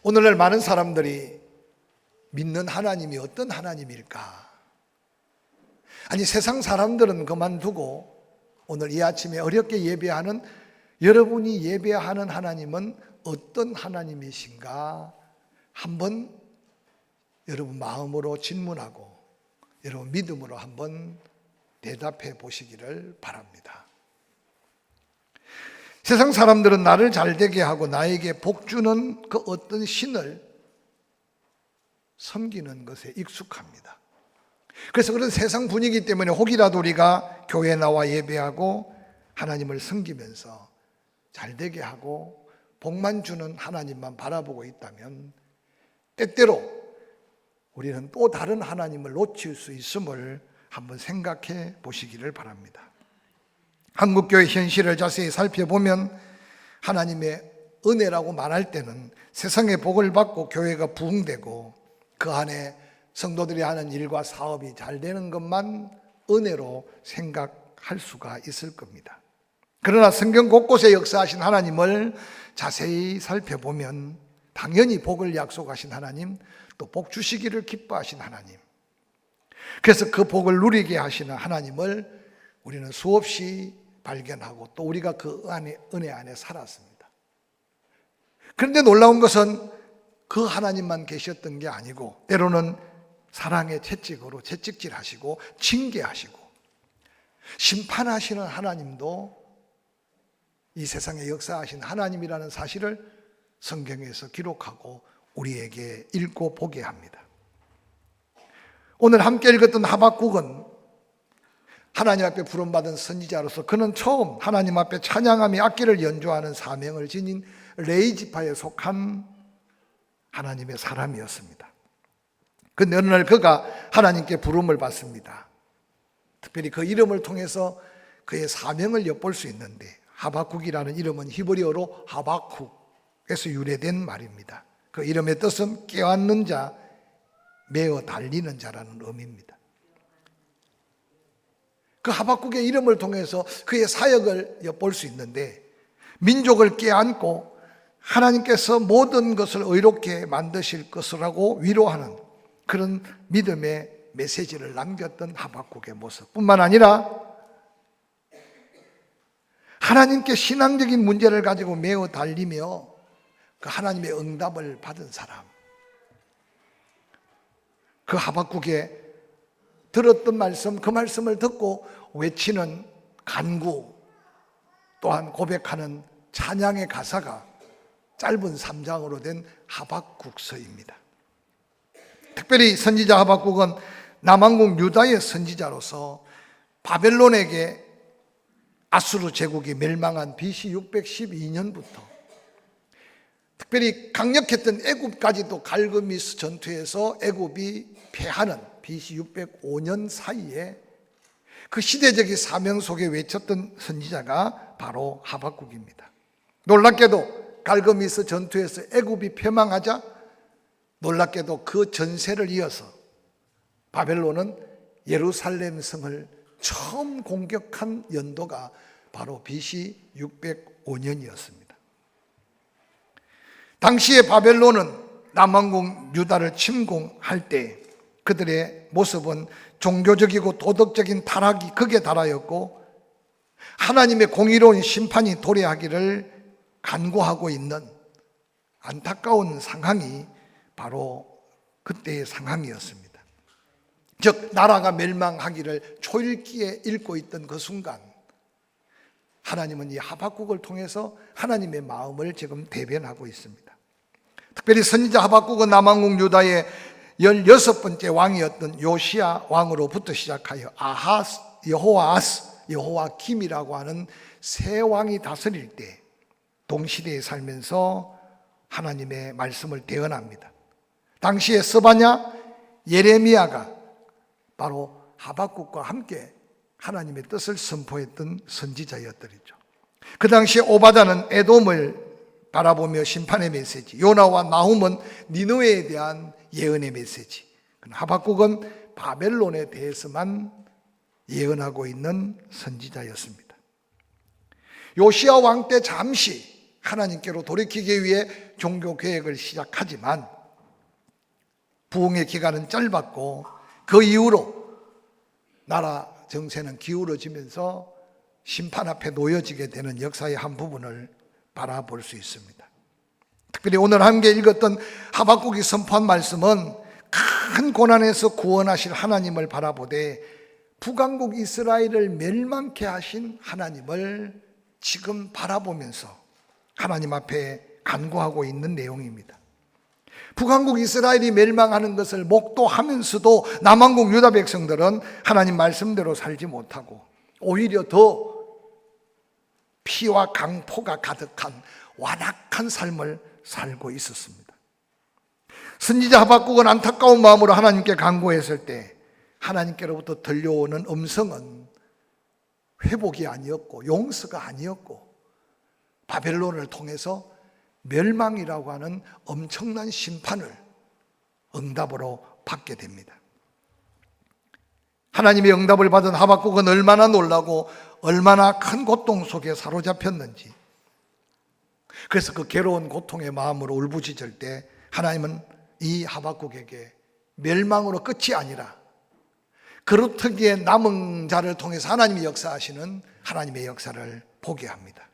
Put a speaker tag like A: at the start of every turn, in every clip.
A: 오늘날 많은 사람들이 믿는 하나님이 어떤 하나님일까? 아니, 세상 사람들은 그만두고 오늘 이 아침에 어렵게 예배하는 여러분이 예배하는 하나님은 어떤 하나님이신가? 한번 여러분 마음으로 질문하고 여러분 믿음으로 한번 대답해 보시기를 바랍니다. 세상 사람들은 나를 잘되게 하고 나에게 복 주는 그 어떤 신을 섬기는 것에 익숙합니다. 그래서 그런 세상 분위기 때문에 혹이라도 우리가 교회에 나와 예배하고 하나님을 섬기면서 잘되게 하고 복만 주는 하나님만 바라보고 있다면 때때로 우리는 또 다른 하나님을 놓칠 수 있음을 한번 생각해 보시기를 바랍니다. 한국교회 현실을 자세히 살펴보면 하나님의 은혜라고 말할 때는 세상의 복을 받고 교회가 부흥되고 그 안에 성도들이 하는 일과 사업이 잘 되는 것만 은혜로 생각할 수가 있을 겁니다. 그러나 성경 곳곳에 역사하신 하나님을 자세히 살펴보면 당연히 복을 약속하신 하나님, 또 복 주시기를 기뻐하신 하나님, 그래서 그 복을 누리게 하시는 하나님을 우리는 수없이 발견하고 또 우리가 그 은혜 안에 살았습니다. 그런데 놀라운 것은 그 하나님만 계셨던 게 아니고 때로는 사랑의 채찍으로 채찍질하시고 징계하시고 심판하시는 하나님도 이 세상에 역사하신 하나님이라는 사실을 성경에서 기록하고 우리에게 읽고 보게 합니다. 오늘 함께 읽었던 하박국은 하나님 앞에 부름받은 선지자로서 그는 처음 하나님 앞에 찬양하며 악기를 연주하는 사명을 지닌 레위 지파에 속한 하나님의 사람이었습니다. 그런데 어느 날 그가 하나님께 부름을 받습니다. 특별히 그 이름을 통해서 그의 사명을 엿볼 수 있는데 하박국이라는 이름은 히브리어로 하박국에서 유래된 말입니다. 그 이름의 뜻은 깨닫는 자, 메어 달리는 자라는 의미입니다. 그 하박국의 이름을 통해서 그의 사역을 엿볼 수 있는데 민족을 깨안고 하나님께서 모든 것을 의롭게 만드실 것이라고 위로하는 그런 믿음의 메시지를 남겼던 하박국의 모습 뿐만 아니라 하나님께 신앙적인 문제를 가지고 매어 달리며 그 하나님의 응답을 받은 사람, 그 하박국의 들었던 말씀, 그 말씀을 듣고 외치는 간구 또한 고백하는 찬양의 가사가 짧은 3장으로 된 하박국서입니다. 특별히 선지자 하박국은 남왕국 유다의 선지자로서 바벨론에게 아수르 제국이 멸망한 BC 612년부터 특별히 강력했던 애굽까지도 갈그미스 전투에서 애굽이 패하는 BC 605년 사이에 그 시대적인 사명 속에 외쳤던 선지자가 바로 하박국입니다. 놀랍게도 갈그미스 전투에서 애굽이 패망하자 놀랍게도 그 전세를 이어서 바벨론은 예루살렘 성을 처음 공격한 연도가 바로 BC 605년이었습니다. 당시에 바벨론은 남왕국 유다를 침공할 때 그들의 모습은 종교적이고 도덕적인 타락이 극에 달하였고 하나님의 공의로운 심판이 도래하기를 간구하고 있는 안타까운 상황이 바로 그때의 상황이었습니다. 즉 나라가 멸망하기를 초읽기에 읽고 있던 그 순간 하나님은 이 하박국을 통해서 하나님의 마음을 지금 대변하고 있습니다. 특별히 선지자 하박국은 남왕국 유다의 16번째 왕이었던 요시야 왕으로부터 시작하여 아하스, 여호아스, 여호와김이라고 하는 세 왕이 다스릴 때 동시대에 살면서 하나님의 말씀을 대언합니다. 당시에 스바냐, 예레미야가 바로 하박국과 함께 하나님의 뜻을 선포했던 선지자였더랬죠. 그 당시에 오바다는 에돔을 바라보며 심판의 메시지, 요나와 나훔은 니느웨에 대한 예언의 메시지, 하박국은 바벨론에 대해서만 예언하고 있는 선지자였습니다. 요시야 왕 때 잠시 하나님께로 돌이키기 위해 종교 개혁을 시작하지만 부흥의 기간은 짧았고 그 이후로 나라 정세는 기울어지면서 심판 앞에 놓여지게 되는 역사의 한 부분을 바라볼 수 있습니다. 특별히 오늘 함께 읽었던 하박국이 선포한 말씀은 큰 고난에서 구원하실 하나님을 바라보되 북왕국 이스라엘을 멸망케 하신 하나님을 지금 바라보면서 하나님 앞에 간구하고 있는 내용입니다. 북왕국 이스라엘이 멸망하는 것을 목도하면서도 남왕국 유다 백성들은 하나님 말씀대로 살지 못하고 오히려 더 피와 강포가 가득한 완악한 삶을 살고 있었습니다. 선지자 하박국은 안타까운 마음으로 하나님께 간구했을 때 하나님께로부터 들려오는 음성은 회복이 아니었고 용서가 아니었고 바벨론을 통해서 멸망이라고 하는 엄청난 심판을 응답으로 받게 됩니다. 하나님의 응답을 받은 하박국은 얼마나 놀라고 얼마나 큰 고통 속에 사로잡혔는지, 그래서 그 괴로운 고통의 마음으로 울부짖을 때 하나님은 이 하박국에게 멸망으로 끝이 아니라 그루터기에 남은 자를 통해서 하나님이 역사하시는 하나님의 역사를 보게 합니다.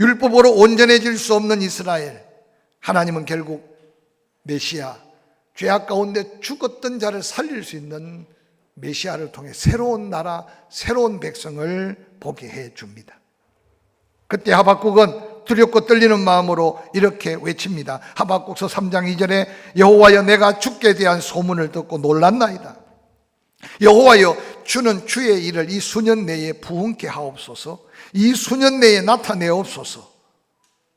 A: 율법으로 온전해질 수 없는 이스라엘, 하나님은 결국 메시아, 죄악 가운데 죽었던 자를 살릴 수 있는 메시아를 통해 새로운 나라, 새로운 백성을 보게 해 줍니다. 그때 하박국은 두렵고 떨리는 마음으로 이렇게 외칩니다. 하박국서 3장 2절에 여호와여, 내가 주께 대한 소문을 듣고 놀랐나이다. 여호와여, 주는 주의 일을 이 수년 내에 부흥케 하옵소서. 이 수년 내에 나타내옵소서.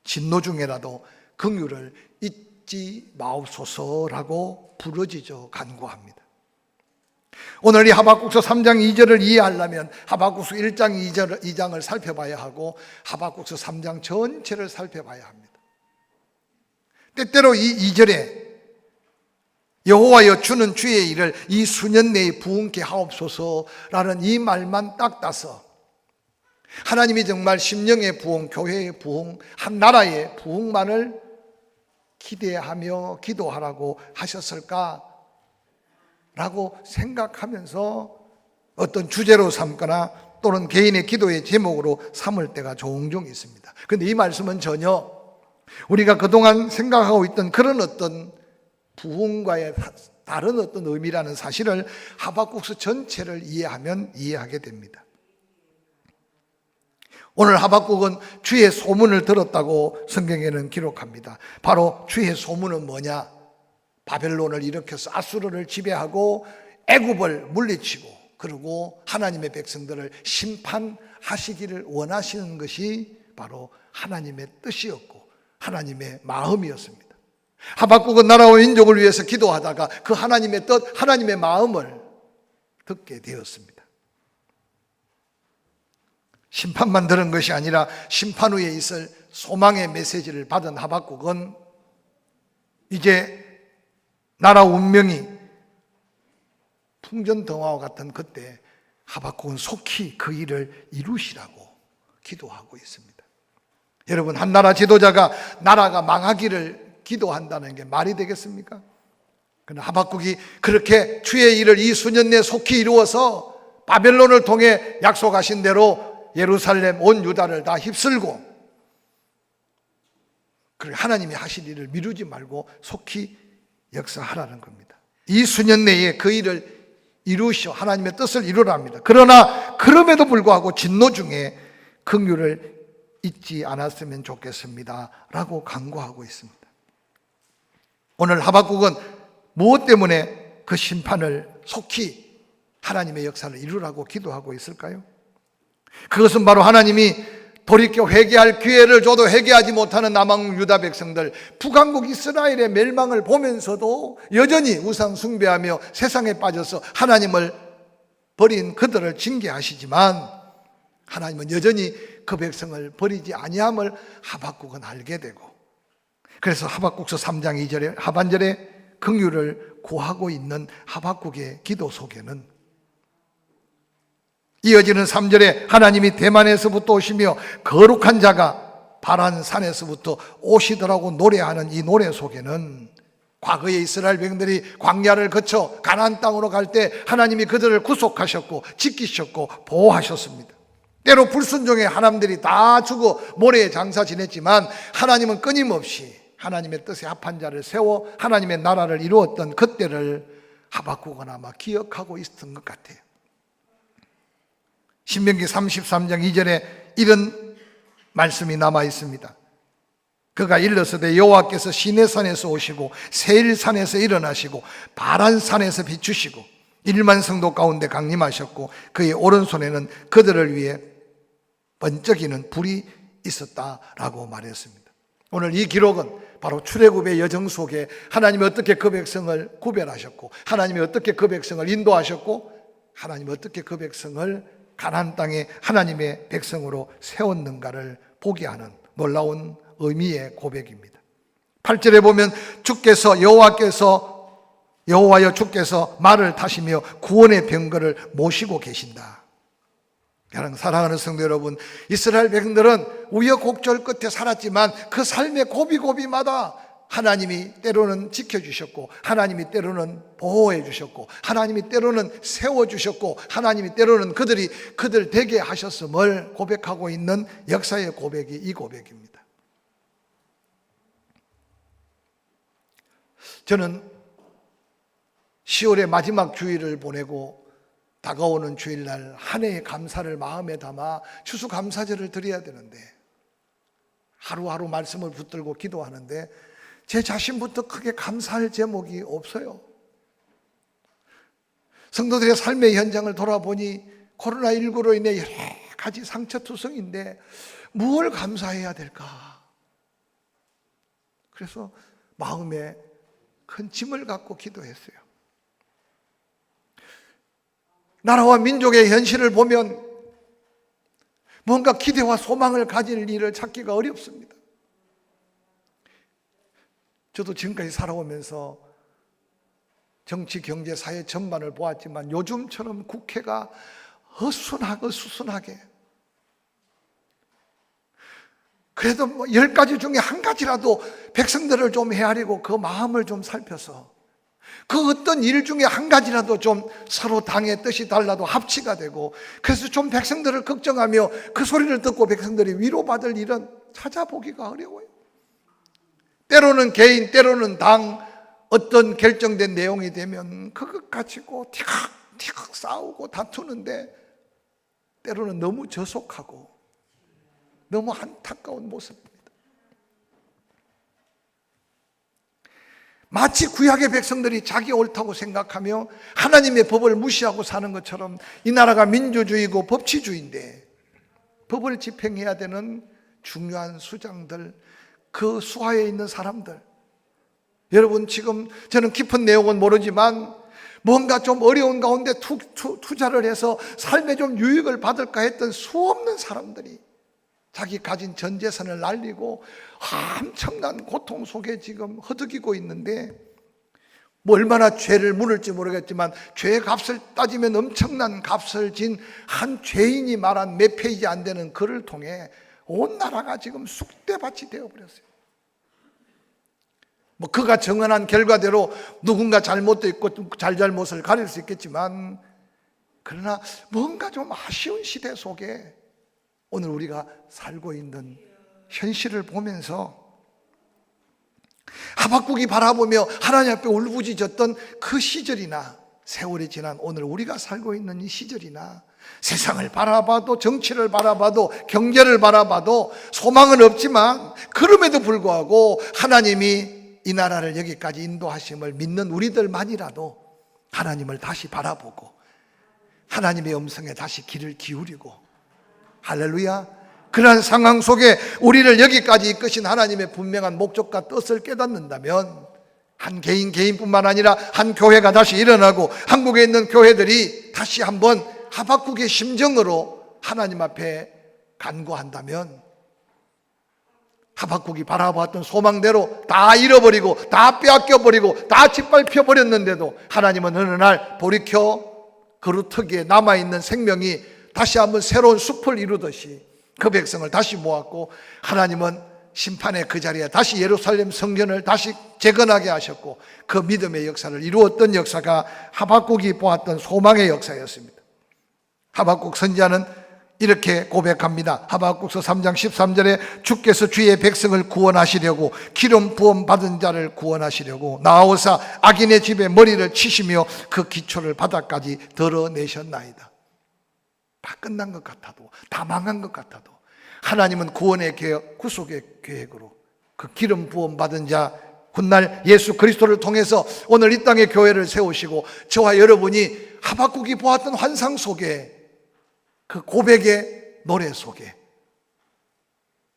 A: 진노 중에라도 긍휼을 잊지 마옵소서라고 부르짖어 간구합니다. 오늘 이 하박국서 3장 2절을 이해하려면 하박국서 1장 2장을 살펴봐야 하고 하박국서 3장 전체를 살펴봐야 합니다. 때때로 이 2절에 여호와여, 주는 주의 일을 이 수년 내에 부흥케 하옵소서라는 이 말만 딱 따서 하나님이 정말 심령의 부흥, 교회의 부흥, 한 나라의 부흥만을 기대하며 기도하라고 하셨을까? 라고 생각하면서 어떤 주제로 삼거나 또는 개인의 기도의 제목으로 삼을 때가 종종 있습니다. 그런데 이 말씀은 전혀 우리가 그동안 생각하고 있던 그런 어떤 부흥과의 다른 어떤 의미라는 사실을 하박국서 전체를 이해하면 이해하게 됩니다. 오늘 하박국은 주의 소문을 들었다고 성경에는 기록합니다. 바로 주의 소문은 뭐냐? 바벨론을 일으켜서 아수르를 지배하고 애굽을 물리치고 그리고 하나님의 백성들을 심판하시기를 원하시는 것이 바로 하나님의 뜻이었고 하나님의 마음이었습니다. 하박국은 나라와 민족을 위해서 기도하다가 그 하나님의 뜻, 하나님의 마음을 듣게 되었습니다. 심판만 들은 것이 아니라 심판 후에 있을 소망의 메시지를 받은 하박국은 이제 나라 운명이 풍전등화와 같은 그때 하박국은 속히 그 일을 이루시라고 기도하고 있습니다. 여러분, 한 나라 지도자가 나라가 망하기를 기도한다는 게 말이 되겠습니까? 그러나 하박국이 그렇게 주의 일을 이 수년 내에 속히 이루어서 바벨론을 통해 약속하신 대로 예루살렘 온 유다를 다 휩쓸고 그리고 하나님이 하실 일을 미루지 말고 속히 역사하라는 겁니다. 이 수년 내에 그 일을 이루시오, 하나님의 뜻을 이루라 합니다. 그러나 그럼에도 불구하고 진노 중에 긍휼을 잊지 않았으면 좋겠습니다 라고 간구하고 있습니다. 오늘 하박국은 무엇 때문에 그 심판을 속히 하나님의 역사를 이루라고 기도하고 있을까요? 그것은 바로 하나님이 돌이켜 회개할 기회를 줘도 회개하지 못하는 남왕국 유다 백성들, 북왕국 이스라엘의 멸망을 보면서도 여전히 우상 숭배하며 세상에 빠져서 하나님을 버린 그들을 징계하시지만 하나님은 여전히 그 백성을 버리지 아니함을 하박국은 알게 되고, 그래서 하박국서 3장 2절에 하반절에 긍휼을 구하고 있는 하박국의 기도 속에는 이어지는 3절에 하나님이 대만에서부터 오시며 거룩한 자가 바란 산에서부터 오시더라고 노래하는 이 노래 속에는 과거에 이스라엘 백성들이 광야를 거쳐 가나안 땅으로 갈 때 하나님이 그들을 구속하셨고 지키셨고 보호하셨습니다. 때로 불순종의 하나님들이 다 죽어 모래에 장사 지냈지만 하나님은 끊임없이 하나님의 뜻에 합한 자를 세워 하나님의 나라를 이루었던 그때를 하박국은 아마 기억하고 있었던 것 같아요. 신명기 33장 2절에 이런 말씀이 남아 있습니다. 그가 일러서되 여호와께서 시내산에서 오시고 세일산에서 일어나시고 바란산에서 비추시고 1만 성도 가운데 강림하셨고 그의 오른손에는 그들을 위해 번쩍이는 불이 있었다라고 말했습니다. 오늘 이 기록은 바로 출애굽의 여정 속에 하나님이 어떻게 그 백성을 구별하셨고 하나님이 어떻게 그 백성을 인도하셨고 하나님이 어떻게 그 백성을 가나안 땅에 하나님의 백성으로 세웠는가를 보게 하는 놀라운 의미의 고백입니다. 8절에 보면 여호와여 주께서 말을 타시며 구원의 병거를 모시고 계신다. 사랑하는 성도 여러분, 이스라엘 백성들은 우여곡절 끝에 살았지만 그 삶의 고비고비마다 하나님이 때로는 지켜주셨고 하나님이 때로는 보호해 주셨고 하나님이 때로는 세워주셨고 하나님이 때로는 그들 되게 하셨음을 고백하고 있는 역사의 고백이 이 고백입니다. 저는 10월의 마지막 주일을 보내고 다가오는 주일날 한 해의 감사를 마음에 담아 추수감사절을 드려야 되는데 하루하루 말씀을 붙들고 기도하는데 제 자신부터 크게 감사할 제목이 없어요. 성도들의 삶의 현장을 돌아보니 코로나19로 인해 여러 가지 상처투성인데 무엇을 감사해야 될까? 그래서 마음에 큰 짐을 갖고 기도했어요. 나라와 민족의 현실을 보면 뭔가 기대와 소망을 가질 일을 찾기가 어렵습니다. 저도 지금까지 살아오면서 정치, 경제, 사회 전반을 보았지만 요즘처럼 국회가 어수선하게 그래도 10가지 중에 한 가지라도 백성들을 좀 헤아리고 그 마음을 좀 살펴서 그 어떤 일 중에 한 가지라도 좀 서로 당의 뜻이 달라도 합치가 되고 그래서 좀 백성들을 걱정하며 그 소리를 듣고 백성들이 위로받을 일은 찾아보기가 어려워요. 때로는 개인, 때로는 당 어떤 결정된 내용이 되면 그것 가지고 티격태격 싸우고 다투는데 때로는 너무 저속하고 너무 안타까운 모습입니다. 마치 구약의 백성들이 자기 옳다고 생각하며 하나님의 법을 무시하고 사는 것처럼 이 나라가 민주주의고 법치주의인데 법을 집행해야 되는 중요한 수장들, 그 수하에 있는 사람들, 여러분 지금 저는 깊은 내용은 모르지만 뭔가 좀 어려운 가운데 투자를 해서 삶에 좀 유익을 받을까 했던 수없는 사람들이 자기 가진 전 재산을 날리고 엄청난 고통 속에 지금 허덕이고 있는데 뭐 얼마나 죄를 물을지 모르겠지만 죄의 값을 따지면 엄청난 값을 진 한 죄인이 말한 몇 페이지 안 되는 글을 통해 온 나라가 지금 쑥대밭이 되어버렸어요. 뭐 그가 정언한 결과대로 누군가 잘못도 있고 잘못을 가릴 수 있겠지만 그러나 뭔가 좀 아쉬운 시대 속에 오늘 우리가 살고 있는 현실을 보면서 하박국이 바라보며 하나님 앞에 울부짖었던 그 시절이나 세월이 지난 오늘 우리가 살고 있는 이 시절이나 세상을 바라봐도 정치를 바라봐도 경제를 바라봐도 소망은 없지만 그럼에도 불구하고 하나님이 이 나라를 여기까지 인도하심을 믿는 우리들만이라도 하나님을 다시 바라보고 하나님의 음성에 다시 귀를 기울이고 할렐루야, 그러한 상황 속에 우리를 여기까지 이끄신 하나님의 분명한 목적과 뜻을 깨닫는다면 한 개인뿐만 아니라 한 교회가 다시 일어나고 한국에 있는 교회들이 다시 한번 하박국의 심정으로 하나님 앞에 간구한다면 하박국이 바라봤던 소망대로 다 잃어버리고 다 빼앗겨버리고 다 짓밟혀버렸는데도 하나님은 어느 날 돌이켜 그루터기에 남아있는 생명이 다시 한번 새로운 숲을 이루듯이 그 백성을 다시 모았고, 하나님은 심판의 그 자리에 다시 예루살렘 성전을 다시 재건하게 하셨고, 그 믿음의 역사를 이루었던 역사가 하박국이 보았던 소망의 역사였습니다. 하박국 선지자는 이렇게 고백합니다. 하박국서 3장 13절에 주께서 주의 백성을 구원하시려고 기름 부음 받은 자를 구원하시려고 나아오사 악인의 집에 머리를 치시며 그 기초를 바닥까지 드러내셨나이다. 다 끝난 것 같아도, 다 망한 것 같아도 하나님은 구원의 계획, 구속의 계획으로 그 기름 부음 받은 자 훗날 예수 그리스도를 통해서 오늘 이 땅에 교회를 세우시고, 저와 여러분이 하박국이 보았던 환상 속에, 그 고백의 노래 속에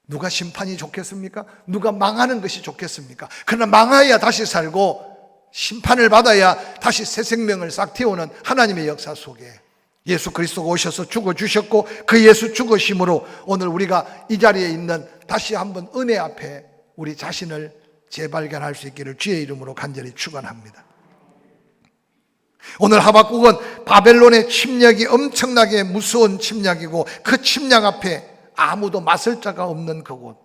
A: 누가 심판이 좋겠습니까? 누가 망하는 것이 좋겠습니까? 그러나 망하여야 다시 살고 심판을 받아야 다시 새 생명을 싹 틔우는 하나님의 역사 속에 예수 그리스도가 오셔서 죽어주셨고, 그 예수 죽으심으로 오늘 우리가 이 자리에 있는, 다시 한번 은혜 앞에 우리 자신을 재발견할 수 있기를 주의 이름으로 간절히 축원합니다. 오늘 하박국은 바벨론의 침략이 엄청나게 무서운 침략이고, 그 침략 앞에 아무도 맞설 자가 없는 그곳,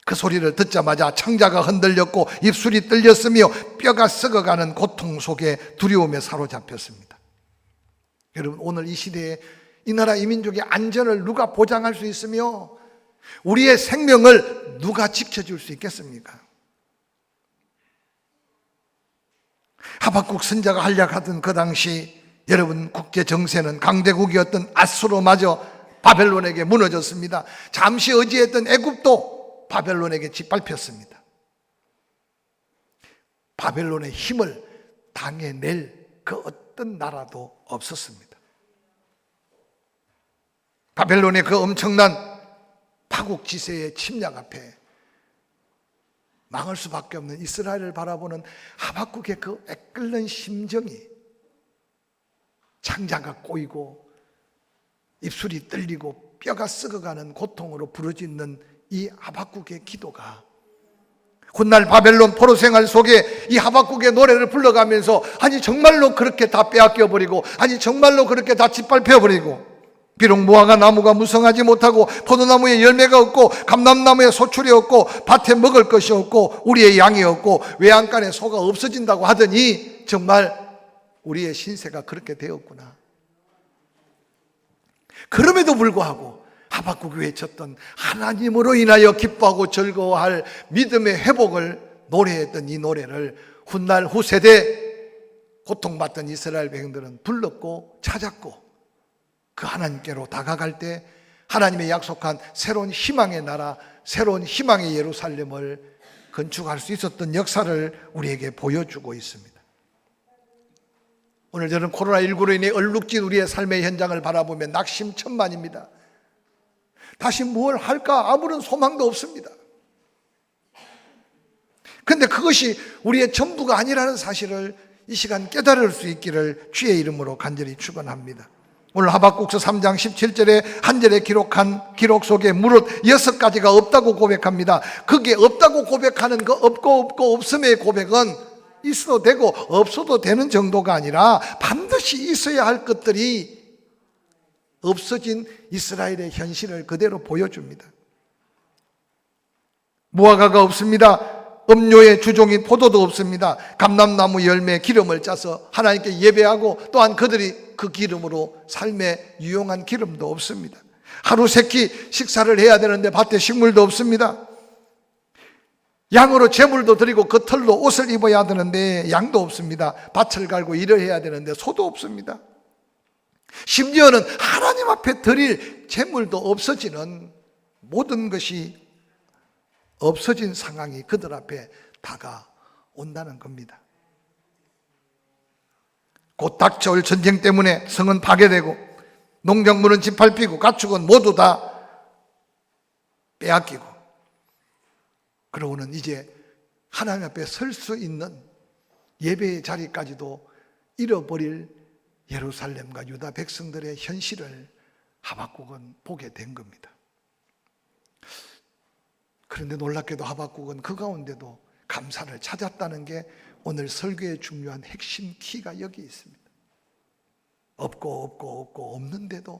A: 그 소리를 듣자마자 창자가 흔들렸고 입술이 떨렸으며 뼈가 썩어가는 고통 속에 두려움에 사로잡혔습니다. 여러분, 오늘 이 시대에 이 나라 이 민족의 안전을 누가 보장할 수 있으며 우리의 생명을 누가 지켜줄 수 있겠습니까? 하박국 선지자가 활약하던 그 당시, 여러분, 국제 정세는 강대국이었던 아수르마저 바벨론에게 무너졌습니다. 잠시 의지했던 애굽도 바벨론에게 짓밟혔습니다. 바벨론의 힘을 당해낼 그 어떤 나라도 없었습니다. 바벨론의 그 엄청난 파국지세의 침략 앞에 망할 수밖에 없는 이스라엘을 바라보는 하박국의 그 애끓는 심정이, 창자가 꼬이고 입술이 떨리고 뼈가 썩어가는 고통으로 부르짖는 이 하박국의 기도가, 훗날 바벨론 포로 생활 속에 이 하박국의 노래를 불러가면서, 아니 정말로 그렇게 다 빼앗겨버리고, 아니 정말로 그렇게 다 짓밟혀버리고, 비록 무화과 나무가 무성하지 못하고 포도나무에 열매가 없고 감람나무에 소출이 없고 밭에 먹을 것이 없고 우리의 양이 없고 외양간에 소가 없어진다고 하더니, 정말 우리의 신세가 그렇게 되었구나. 그럼에도 불구하고 하박국이 외쳤던 하나님으로 인하여 기뻐하고 즐거워할 믿음의 회복을 노래했던 이 노래를 훗날 후세대 고통받던 이스라엘 백성들은 불렀고 찾았고, 그 하나님께로 다가갈 때 하나님의 약속한 새로운 희망의 나라, 새로운 희망의 예루살렘을 건축할 수 있었던 역사를 우리에게 보여주고 있습니다. 오늘 저는 코로나19로 인해 얼룩진 우리의 삶의 현장을 바라보며 낙심천만입니다. 다시 뭘 할까 아무런 소망도 없습니다. 그런데 그것이 우리의 전부가 아니라는 사실을 이 시간 깨달을 수 있기를 주의 이름으로 간절히 축원합니다. 오늘 하박국서 3장 17절에 한 절에 기록한 기록 속에 무릇 6가지가 없다고 고백합니다. 그게 없다고 고백하는 그 없고 없음의 고백은 있어도 되고 없어도 되는 정도가 아니라 반드시 있어야 할 것들이 없어진 이스라엘의 현실을 그대로 보여줍니다. 무화과가 없습니다. 음료의 주종인 포도도 없습니다. 감람나무 열매 기름을 짜서 하나님께 예배하고, 또한 그들이 그 기름으로 삶에 유용한 기름도 없습니다. 하루 세 끼 식사를 해야 되는데 밭에 식물도 없습니다. 양으로 제물도 드리고 그 털로 옷을 입어야 되는데 양도 없습니다. 밭을 갈고 일을 해야 되는데 소도 없습니다. 심지어는 하나님 앞에 드릴 제물도 없어지는, 모든 것이 없어진 상황이 그들 앞에 다가온다는 겁니다. 곧 닥쳐올 전쟁 때문에 성은 파괴되고 농작물은 짓밟히고 가축은 모두 다 빼앗기고, 그러고는 이제 하나님 앞에 설 수 있는 예배의 자리까지도 잃어버릴 예루살렘과 유다 백성들의 현실을 하박국은 보게 된 겁니다. 그런데 놀랍게도 하박국은 그 가운데도 감사를 찾았다는 게 오늘 설교의 중요한 핵심 키가 여기 있습니다. 없고 없는데도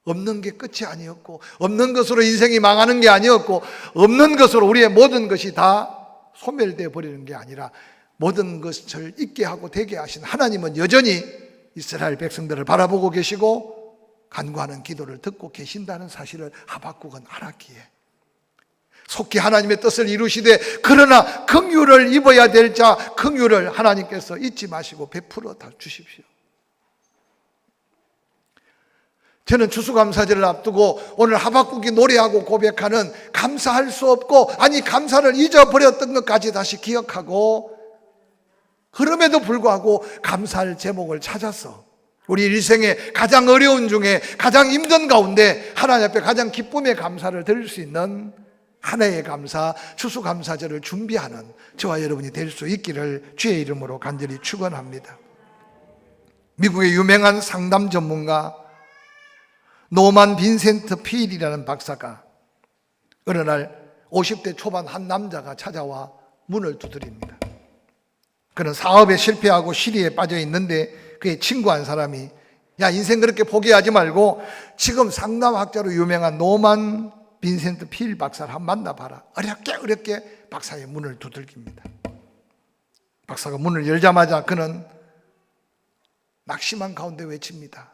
A: 없는 게 끝이 아니었고, 없는 것으로 인생이 망하는 게 아니었고, 없는 것으로 우리의 모든 것이 다 소멸되어 버리는 게 아니라 모든 것을 있게 하고 되게 하신 하나님은 여전히 이스라엘 백성들을 바라보고 계시고 간구하는 기도를 듣고 계신다는 사실을 하박국은 알았기에 속히 하나님의 뜻을 이루시되, 그러나 긍휼을 입어야 될 자 긍휼을 하나님께서 잊지 마시고 베풀어 다 주십시오. 저는 추수감사절을 앞두고 오늘 하박국이 노래하고 고백하는 감사할 수 없고, 아니 감사를 잊어버렸던 것까지 다시 기억하고, 그럼에도 불구하고 감사할 제목을 찾아서 우리 일생의 가장 어려운 중에 가장 힘든 가운데 하나님 앞에 가장 기쁨의 감사를 드릴 수 있는 한 해의 감사, 추수감사절을 준비하는 저와 여러분이 될 수 있기를 주의 이름으로 간절히 축원합니다. 미국의 유명한 상담 전문가 노만 빈센트 필이라는 박사가 어느 날 50대 초반 한 남자가 찾아와 문을 두드립니다. 그는 사업에 실패하고 시리에 빠져 있는데 그의 친구 한 사람이, 야, 인생 그렇게 포기하지 말고 지금 상담학자로 유명한 노만 빈센트 필 박사를 한번 만나봐라. 어렵게 박사의 문을 두들깁니다. 박사가 문을 열자마자 그는 낙심한 가운데 외칩니다.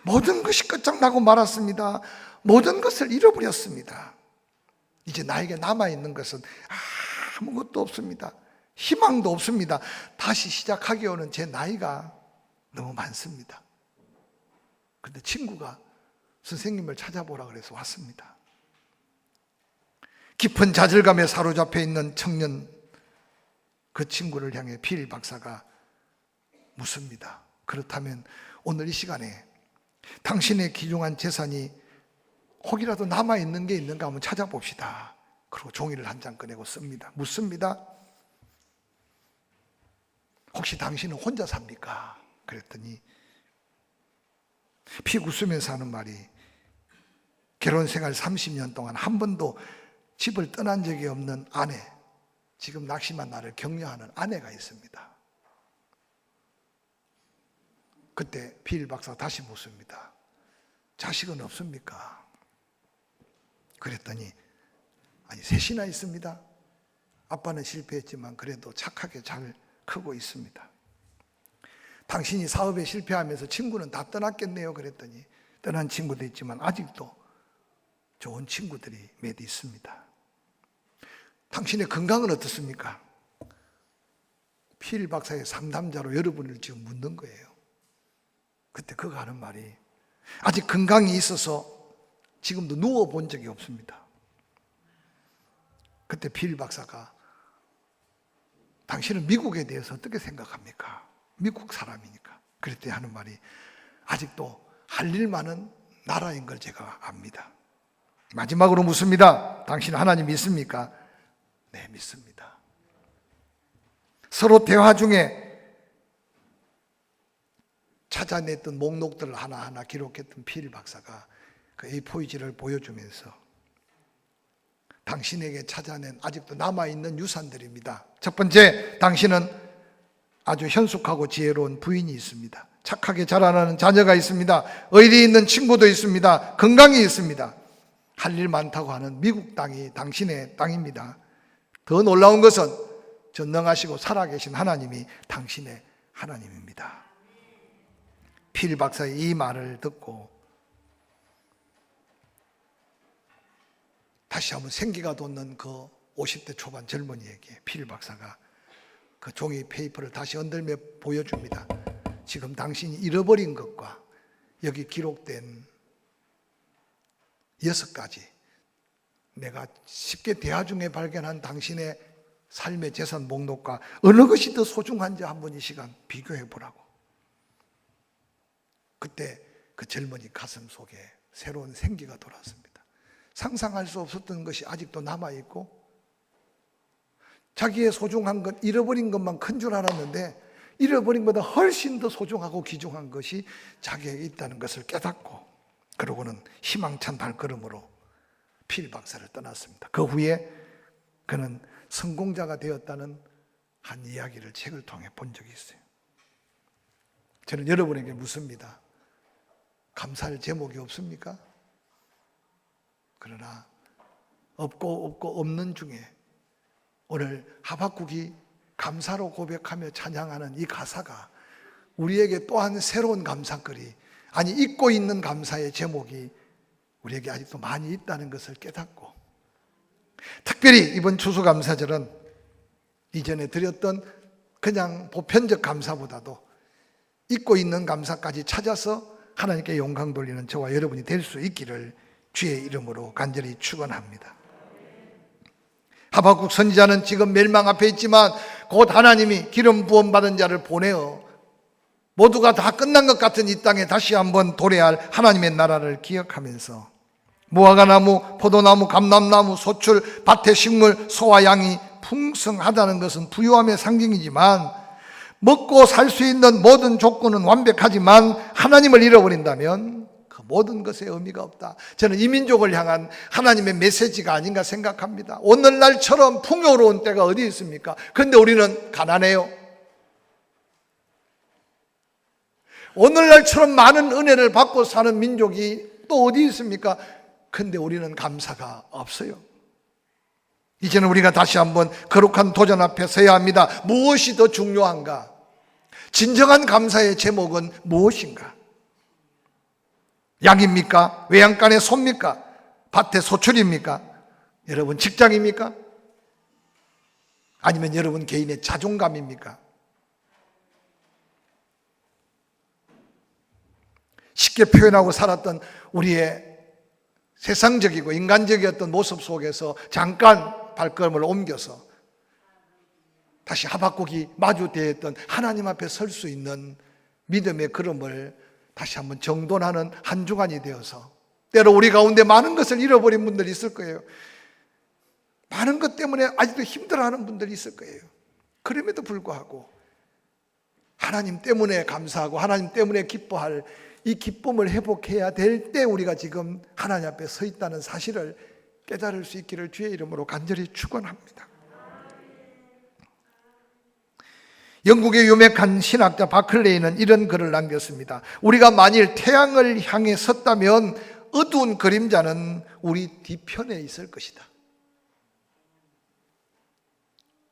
A: 모든 것이 끝장나고 말았습니다. 모든 것을 잃어버렸습니다. 이제 나에게 남아있는 것은 아무것도 없습니다. 희망도 없습니다. 다시 시작하기 오는 제 나이가 너무 많습니다. 그런데 친구가 선생님을 찾아보라 그래서 왔습니다. 깊은 좌절감에 사로잡혀 있는 청년, 그 친구를 향해 필 박사가 묻습니다. 그렇다면 오늘 이 시간에 당신의 귀중한 재산이 혹이라도 남아있는 게 있는가 한번 찾아봅시다. 그리고 종이를 한 장 꺼내고 씁니다. 묻습니다. 혹시 당신은 혼자 삽니까? 그랬더니 피 웃으면서 하는 말이, 결혼 생활 30년 동안 한 번도 집을 떠난 적이 없는 아내, 지금 낙심한 나를 격려하는 아내가 있습니다. 그때 빌 박사가 다시 묻습니다. 자식은 없습니까? 그랬더니, 아니, 셋이나 있습니다. 아빠는 실패했지만 그래도 착하게 잘 크고 있습니다. 당신이 사업에 실패하면서 친구는 다 떠났겠네요. 그랬더니 떠난 친구도 있지만 아직도 좋은 친구들이 몇 있습니다. 당신의 건강은 어떻습니까? 필 박사의 상담자로 여러분을 지금 묻는 거예요. 그때 그가 하는 말이, 아직 건강이 있어서 지금도 누워본 적이 없습니다. 그때 필 박사가, 당신은 미국에 대해서 어떻게 생각합니까? 미국 사람이니까. 그랬더니 하는 말이, 아직도 할 일 많은 나라인 걸 제가 압니다. 마지막으로 묻습니다. 당신 하나님 믿습니까? 네, 믿습니다. 서로 대화 중에 찾아냈던 목록들을 하나하나 기록했던 필 박사가 그 A4지를 보여주면서, 당신에게 찾아낸 아직도 남아있는 유산들입니다. 첫 번째, 당신은 아주 현숙하고 지혜로운 부인이 있습니다. 착하게 자라나는 자녀가 있습니다. 의리 있는 친구도 있습니다. 건강이 있습니다. 할 일 많다고 하는 미국 땅이 당신의 땅입니다. 더 놀라운 것은 전능하시고 살아계신 하나님이 당신의 하나님입니다. 필 박사의 이 말을 듣고 다시 한번 생기가 돋는 그 50대 초반 젊은이에게 필 박사가 그 종이 페이퍼를 다시 흔들며 보여줍니다. 지금 당신이 잃어버린 것과 여기 기록된 6가지, 내가 쉽게 대화 중에 발견한 당신의 삶의 재산 목록과 어느 것이 더 소중한지 한번 이 시간 비교해 보라고. 그때 그 젊은이 가슴 속에 새로운 생기가 돌았습니다. 상상할 수 없었던 것이 아직도 남아있고, 자기의 소중한 것, 잃어버린 것만 큰 줄 알았는데 잃어버린 것보다 훨씬 더 소중하고 귀중한 것이 자기에게 있다는 것을 깨닫고, 그러고는 희망찬 발걸음으로 필 박사를 떠났습니다. 그 후에 그는 성공자가 되었다는 한 이야기를 책을 통해 본 적이 있어요. 저는 여러분에게 묻습니다. 감사할 제목이 없습니까? 그러나 없고 없는 중에 오늘 하박국이 감사로 고백하며 찬양하는 이 가사가 우리에게 또한 새로운 감사거리, 아니 잊고 있는 감사의 제목이 우리에게 아직도 많이 있다는 것을 깨닫고, 특별히 이번 추수감사절은 이전에 드렸던 그냥 보편적 감사보다도 잊고 있는 감사까지 찾아서 하나님께 영광 돌리는 저와 여러분이 될 수 있기를 주의 이름으로 간절히 축원합니다. 하박국 선지자는 지금 멸망 앞에 있지만 곧 하나님이 기름 부음 받은 자를 보내어 모두가 다 끝난 것 같은 이 땅에 다시 한번 도래할 하나님의 나라를 기억하면서 무화과나무, 포도나무, 감람나무, 소출, 밭의 식물, 소와 양이 풍성하다는 것은 부유함의 상징이지만 먹고 살 수 있는 모든 조건은 완벽하지만 하나님을 잃어버린다면 그 모든 것에 의미가 없다. 저는 이 민족을 향한 하나님의 메시지가 아닌가 생각합니다. 오늘날처럼 풍요로운 때가 어디 있습니까? 그런데 우리는 가난해요. 오늘날처럼 많은 은혜를 받고 사는 민족이 또 어디 있습니까? 그런데 우리는 감사가 없어요. 이제는 우리가 다시 한번 거룩한 도전 앞에 서야 합니다. 무엇이 더 중요한가? 진정한 감사의 제목은 무엇인가? 양입니까? 외양간의 소입니까? 밭의 소출입니까? 여러분 직장입니까? 아니면 여러분 개인의 자존감입니까? 쉽게 표현하고 살았던 우리의 세상적이고 인간적이었던 모습 속에서 잠깐 발걸음을 옮겨서 다시 하박국이 마주대했던 하나님 앞에 설 수 있는 믿음의 걸음을 다시 한번 정돈하는 한 주간이 되어서, 때로 우리 가운데 많은 것을 잃어버린 분들이 있을 거예요. 많은 것 때문에 아직도 힘들어하는 분들이 있을 거예요. 그럼에도 불구하고 하나님 때문에 감사하고 하나님 때문에 기뻐할 이 기쁨을 회복해야 될 때 우리가 지금 하나님 앞에 서 있다는 사실을 깨달을 수 있기를 주의 이름으로 간절히 축원합니다. 영국의 유명한 신학자 바클레이는 이런 글을 남겼습니다. 우리가 만일 태양을 향해 섰다면 어두운 그림자는 우리 뒤편에 있을 것이다.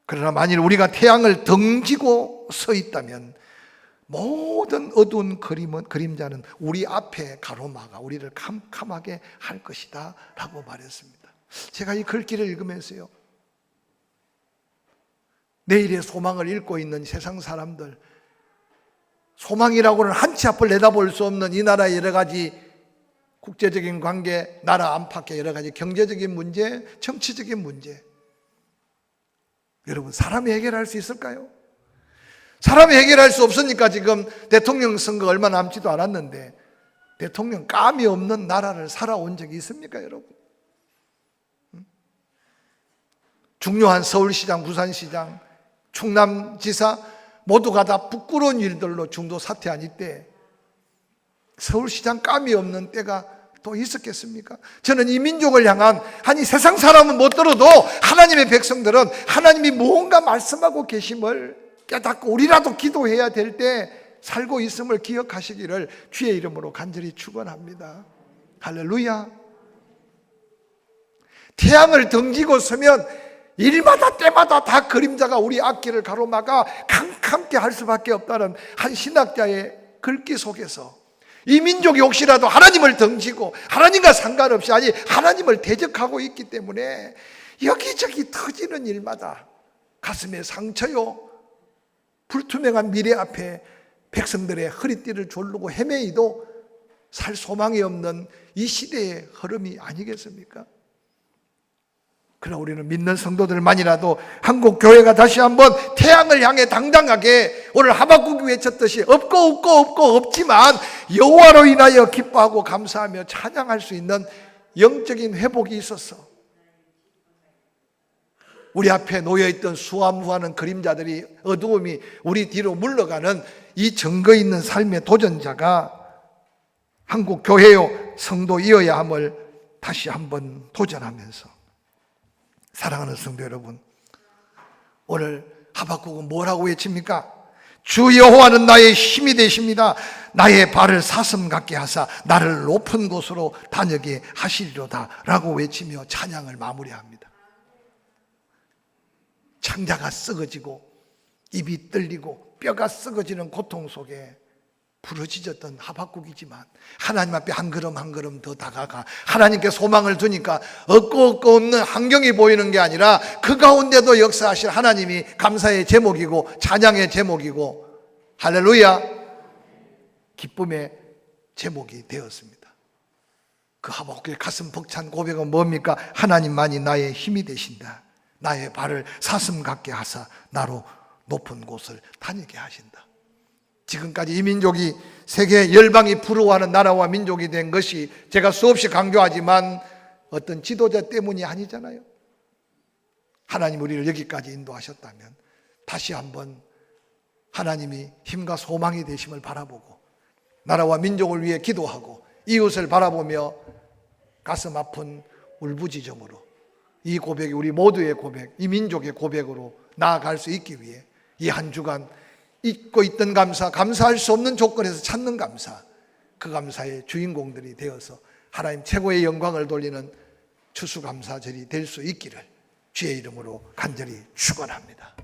A: 그러나 만일 우리가 태양을 등지고 서 있다면 모든 어두운 그림자는 우리 앞에 가로막아 우리를 캄캄하게 할 것이다 라고 말했습니다. 제가 이 글귀를 읽으면서요, 내일의 소망을 잃고 있는 세상 사람들, 소망이라고는 한치 앞을 내다볼 수 없는 이 나라의 여러 가지 국제적인 관계, 나라 안팎의 여러 가지 경제적인 문제, 정치적인 문제, 여러분 사람이 해결할 수 있을까요? 사람이 해결할 수 없으니까 지금 대통령 선거 얼마 남지도 않았는데 대통령 감이 없는 나라를 살아온 적이 있습니까, 여러분? 중요한 서울시장, 부산시장, 충남지사 모두가 다 부끄러운 일들로 중도 사퇴한 이때 서울시장 감이 없는 때가 또 있었겠습니까? 저는 이 민족을 향한, 아니 세상 사람은 못 들어도 하나님의 백성들은 하나님이 무언가 말씀하고 계심을 깨닫고 우리라도 기도해야 될 때 살고 있음을 기억하시기를 주의 이름으로 간절히 축원합니다. 할렐루야. 태양을 등지고 서면 일마다 때마다 다 그림자가 우리 앞길을 가로막아 캄캄게 할 수밖에 없다는 한 신학자의 글귀 속에서 이 민족이 혹시라도 하나님을 등지고 하나님과 상관없이, 아니 하나님을 대적하고 있기 때문에 여기저기 터지는 일마다 가슴에 상처요, 불투명한 미래 앞에 백성들의 허리띠를 졸르고 헤매이도 살 소망이 없는 이 시대의 흐름이 아니겠습니까? 그러나 우리는 믿는 성도들만이라도 한국 교회가 다시 한번 태양을 향해 당당하게 오늘 하박국이 외쳤듯이 없지만 여호와로 인하여 기뻐하고 감사하며 찬양할 수 있는 영적인 회복이 있었어. 우리 앞에 놓여있던 수화무하는 그림자들이, 어두움이 우리 뒤로 물러가는 이 증거 있는 삶의 도전자가 한국 교회요 성도이어야 함을 다시 한번 도전하면서, 사랑하는 성도 여러분, 오늘 하박국은 뭐라고 외칩니까? 주 여호와는 나의 힘이 되십니다. 나의 발을 사슴 같게 하사 나를 높은 곳으로 다니게 하시리로다 라고 외치며 찬양을 마무리합니다. 창자가 썩어지고 입이 떨리고 뼈가 썩어지는 고통 속에 부러지셨던 하박국이지만 하나님 앞에 한 걸음 한 걸음 더 다가가 하나님께 소망을 두니까 없고 없는 환경이 보이는 게 아니라 그 가운데도 역사하실 하나님이 감사의 제목이고 찬양의 제목이고 할렐루야 기쁨의 제목이 되었습니다. 그 하박국의 가슴 벅찬 고백은 뭡니까? 하나님만이 나의 힘이 되신다. 나의 발을 사슴 같게 하사 나로 높은 곳을 다니게 하신다. 지금까지 이 민족이 세계 열방이 부러워하는 나라와 민족이 된 것이 제가 수없이 강조하지만 어떤 지도자 때문이 아니잖아요. 하나님 우리를 여기까지 인도하셨다면 다시 한번 하나님이 힘과 소망이 되심을 바라보고 나라와 민족을 위해 기도하고 이웃을 바라보며 가슴 아픈 울부짖음으로 이 고백이 우리 모두의 고백, 이 민족의 고백으로 나아갈 수 있기 위해 이 한 주간 잊고 있던 감사, 감사할 수 없는 조건에서 찾는 감사, 그 감사의 주인공들이 되어서 하나님 최고의 영광을 돌리는 추수감사절이 될 수 있기를 주의 이름으로 간절히 축원합니다.